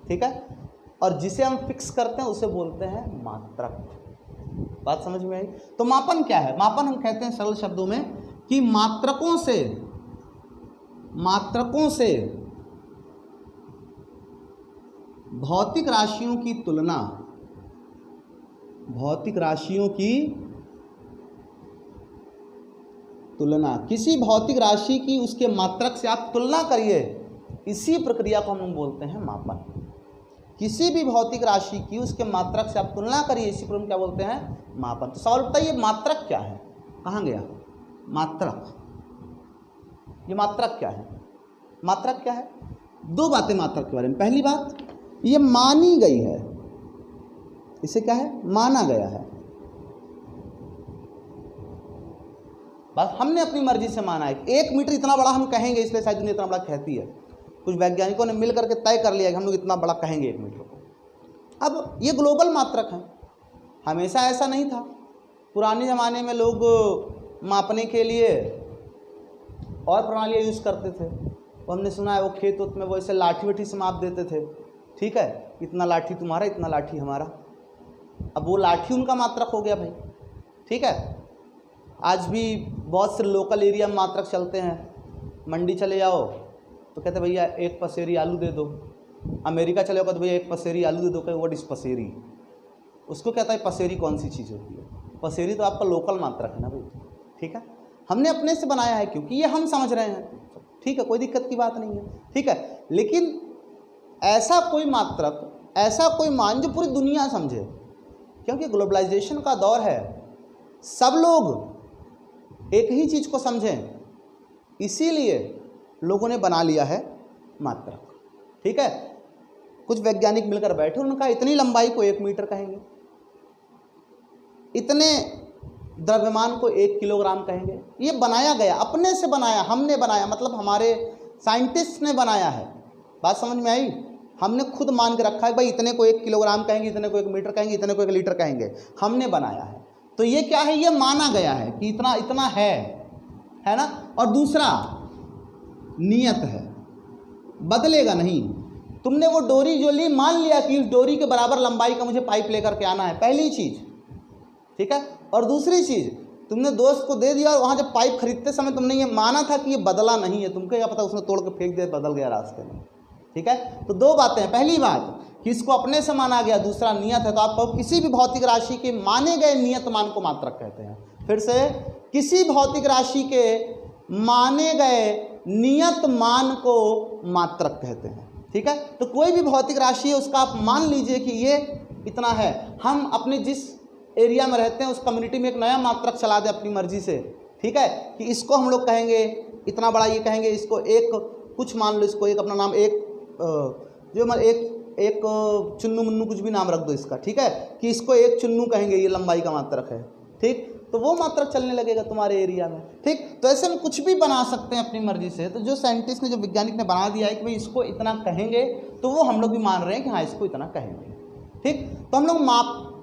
ठीक है। और जिसे हम फिक्स करते हैं उसे बोलते हैं मात्रक। बात समझ में आई? तो मापन क्या है? मापन हम कहते हैं सरल शब्दों में कि मात्रकों से भौतिक राशियों की तुलना, किसी भौतिक राशि की उसके मात्रक से आप तुलना करिए, इसी प्रक्रिया को हम बोलते हैं मापन। किसी भी भौतिक राशि की उसके मात्रक से आप तुलना करिए, इसी पर हम क्या बोलते हैं? मापन। तो सवाल उठता है, ये मात्रक क्या है? कहाँ गया मात्रक? ये मात्रक क्या है? मात्रक क्या है? 2 बातें मात्रक के बारे में। पहली बात, ये मानी गई है, इसे क्या है? माना गया है। बस हमने अपनी मर्जी से माना है। 1 मीटर इतना बड़ा हम कहेंगे, इसलिए शायद दुनिया इतना बड़ा कहती है। कुछ वैज्ञानिकों ने मिल करके तय कर लिया कि हम लोग इतना बड़ा कहेंगे 1 मीटर को। अब ये ग्लोबल मात्रक है, हमेशा ऐसा नहीं था। पुराने ज़माने में लोग मापने के लिए और प्रणालियाँ यूज़ करते थे। वो हमने सुना है, वो खेत में वो ऐसे लाठी वठी से माप देते थे। ठीक है, इतना लाठी तुम्हारा, इतना लाठी हमारा। अब वो लाठी उनका मात्रक हो गया भाई। ठीक है। आज भी बहुत से लोकल एरिया में मात्रक चलते हैं। मंडी चले जाओ तो कहते भैया 1 पसेरी आलू दे दो। अमेरिका चले जाओ तो भैया 1 पसेरी आलू दे दो। कहे व्हाट इज़ पसेरी? उसको कहता है पसेरी कौन सी चीज़ होती है? पसेरी तो आपका लोकल मात्रक है ना भाई। ठीक है। हमने अपने से बनाया है क्योंकि ये हम समझ रहे हैं। ठीक है, कोई दिक्कत की बात नहीं है। ठीक है। लेकिन ऐसा कोई मात्रक, ऐसा कोई मान जो पूरी दुनिया समझे, क्योंकि ग्लोबलाइजेशन का दौर है, सब लोग एक ही चीज़ को समझें, इसीलिए लोगों ने बना लिया है मात्रक। ठीक है। कुछ वैज्ञानिक मिलकर बैठे, उन्होंने कहा इतनी लंबाई को 1 मीटर कहेंगे, इतने द्रव्यमान को 1 किलोग्राम कहेंगे। ये बनाया गया, अपने से बनाया, हमने बनाया, मतलब हमारे साइंटिस्ट ने बनाया है। बात समझ में आई? हमने खुद मान के रखा है भाई इतने को 1 किलोग्राम कहेंगे, इतने को 1 मीटर कहेंगे, इतने को 1 लीटर कहेंगे, हमने बनाया है। तो ये क्या है, ये माना गया है कि इतना इतना है ना। और दूसरा नियत है, बदलेगा नहीं। तुमने वो डोरी जो ली, मान लिया कि इस डोरी के बराबर लंबाई का मुझे पाइप लेकर के आना है, पहली चीज, ठीक है। और दूसरी चीज, तुमने दोस्त को दे दिया और वहां जब पाइप खरीदते समय तुमने ये माना था कि ये बदला नहीं है, तुमको क्या पता उसने तोड़ के फेंक दिया, बदल गया रास्ते में, ठीक है। तो दो बातें हैं, पहली बात कि इसको अपने से माना गया, दूसरा नियत है। तो आप किसी भी भौतिक राशि के माने गए नियत मान को मात्रक कहते हैं। फिर से, किसी भौतिक राशि के माने गए नियत मान को मात्रक कहते हैं, ठीक है। तो कोई भी भौतिक राशि है उसका आप मान लीजिए कि ये इतना है। हम अपने जिस एरिया में रहते हैं उस कम्युनिटी में एक नया मात्रक चला दें अपनी मर्जी से, ठीक है, कि इसको हम लोग कहेंगे इतना बड़ा, ये कहेंगे इसको एक कुछ मान लो, इसको एक अपना नाम एक जो एक चुन्नू मुन्नू कुछ भी नाम रख दो इसका, ठीक है, कि इसको एक चुन्नू कहेंगे, ये लंबाई का मात्रक है, ठीक। तो वो मात्रक चलने लगेगा तुम्हारे एरिया में, ठीक। तो ऐसे हम कुछ भी बना सकते हैं अपनी मर्जी से। तो जो साइंटिस्ट ने, जो वैज्ञानिक ने बना दिया है कि भाई इसको इतना कहेंगे, तो वो हम लोग भी मान रहे हैं कि हाँ इसको इतना कहेंगे, ठीक। तो हम लोग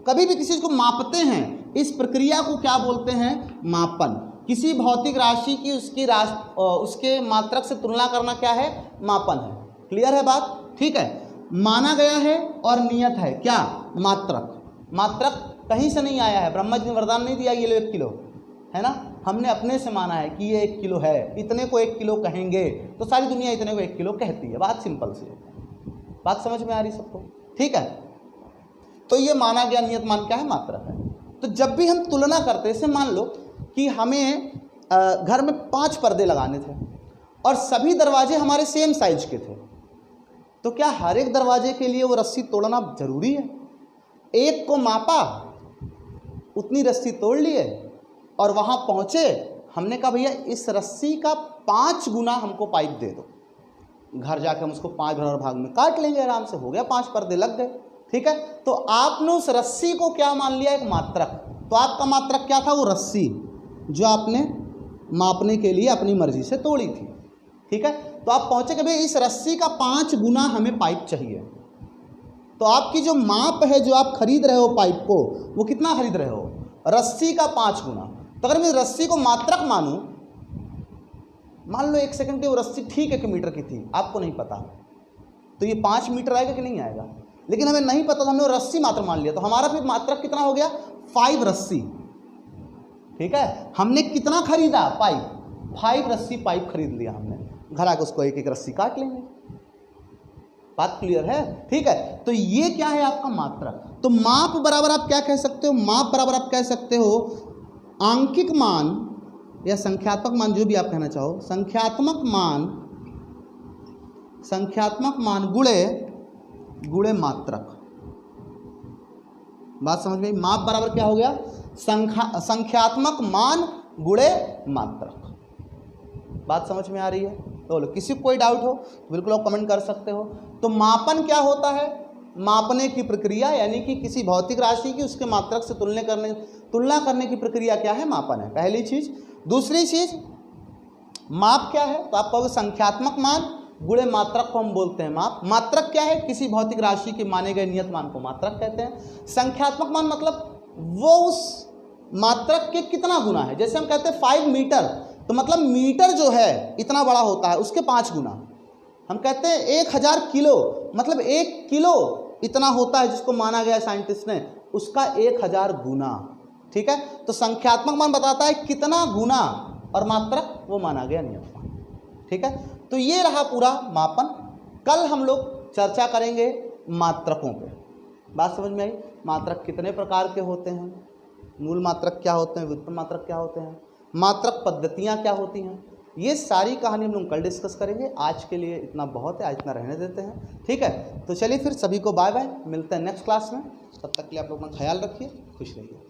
कभी भी किसी चीज़ को मापते हैं, इस प्रक्रिया को क्या बोलते हैं, मापन। किसी भौतिक राशि की उसके मात्रक से तुलना करना क्या है, मापन है। क्लियर है बात, ठीक है। माना गया है और नियत है क्या, मात्रक। मात्रक कहीं से नहीं आया है, ब्रह्मा जी ने वरदान नहीं दिया ये लो 1 किलो, है ना। हमने अपने से माना है कि ये 1 किलो है, इतने को 1 किलो कहेंगे, तो सारी दुनिया इतने को 1 किलो कहती है। बात सिंपल सी है, बात समझ में आ रही सबको, ठीक है। तो ये माना गया नियत मान क्या है, मात्रक है। तो जब भी हम तुलना करते हैं, जैसे मान लो कि हमें घर में 5 पर्दे लगाने थे और सभी दरवाजे हमारे सेम साइज के थे, तो क्या हर एक दरवाजे के लिए वो रस्सी तोड़ना जरूरी है? एक को मापा, उतनी रस्सी तोड़ लिए और वहां पहुंचे, हमने कहा भैया इस रस्सी का 5 गुना हमको पाइप दे दो। घर जाके हम उसको 5 बराबर भाग में काट लेंगे, आराम से हो गया, 5 पर्दे लग गए, ठीक है। तो आपने उस रस्सी को क्या मान लिया, एक मात्रक। तो आपका मात्रक क्या था, वो रस्सी जो आपने मापने के लिए अपनी मर्जी से तोड़ी थी, ठीक है। तो आप पहुंचे कि भाई इस रस्सी का 5 गुना हमें पाइप चाहिए। तो आपकी जो माप है, जो आप खरीद रहे हो पाइप को, वो कितना खरीद रहे हो, रस्सी का 5 गुना। तो अगर मैं रस्सी को मात्रक मानूं, मान लो 1 सेकंड की वो रस्सी ठीक 1 मीटर की थी, आपको नहीं पता, तो ये 5 मीटर आएगा कि नहीं आएगा, लेकिन हमें नहीं पता, तो हमने वो रस्सी मात्र मान लिया। तो हमारा फिर मात्रक कितना हो गया, 5 रस्सी, ठीक है। हमने कितना खरीदा, पाइप, 5 रस्सी पाइप खरीद लिया हमने। घर आकर उसको एक एक रस्सी काट लेंगे। बात क्लियर है, ठीक है। तो ये क्या है, आपका मात्रक। तो माप बराबर आप क्या कह सकते हो, माप बराबर आप कह सकते हो आंकिक मान या संख्यात्मक मान, जो भी आप कहना चाहो, संख्यात्मक मान गुणे मात्रक। बात समझ में? माप बराबर क्या हो गया, संख्यात्मक मान गुणे मात्रक। बात समझ में आ रही है? तो बोलो, किसी को कोई डाउट हो बिल्कुल आप कमेंट कर सकते हो। तो मापन क्या होता है, मापने की प्रक्रिया, यानी कि किसी भौतिक राशि की उसके मात्रक से तुलना करने की प्रक्रिया क्या है, मापन है, पहली चीज। दूसरी चीज, माप क्या है, तो आप कहोगे संख्यात्मक मान गुणे मात्रक को हम बोलते हैं माप। मात्रक क्या है, किसी भौतिक राशि के माने गए नियत मान को मात्रक कहते हैं। संख्यात्मक मान मतलब वो उस मात्रक के कितना गुना है। जैसे हम कहते हैं 5 मीटर, तो मतलब मीटर जो है इतना बड़ा होता है, उसके 5 गुना। हम कहते हैं 1000 किलो, मतलब 1 किलो इतना होता है, जिसको माना गया साइंटिस्ट ने, उसका 1000 गुना, ठीक है। तो संख्यात्मक मान बताता है कितना गुना, और मात्रक वो माना गया नियत मान, ठीक है। तो ये रहा पूरा मापन। कल हम लोग चर्चा करेंगे मात्रकों पे। बात समझ में आई? मात्रक कितने प्रकार के होते हैं, मूल मात्रक क्या होते हैं, व्युत्पन्न मात्रक क्या होते हैं, मात्रक पद्धतियाँ क्या होती हैं, ये सारी कहानी हम लोग कल डिस्कस करेंगे। आज के लिए इतना बहुत है, आज इतना रहने देते हैं, ठीक है। तो चलिए फिर सभी को बाय बाय, मिलते हैं नेक्स्ट क्लास में। तब तक के लिए आप लोग अपना ख्याल रखिए, खुश रहिए।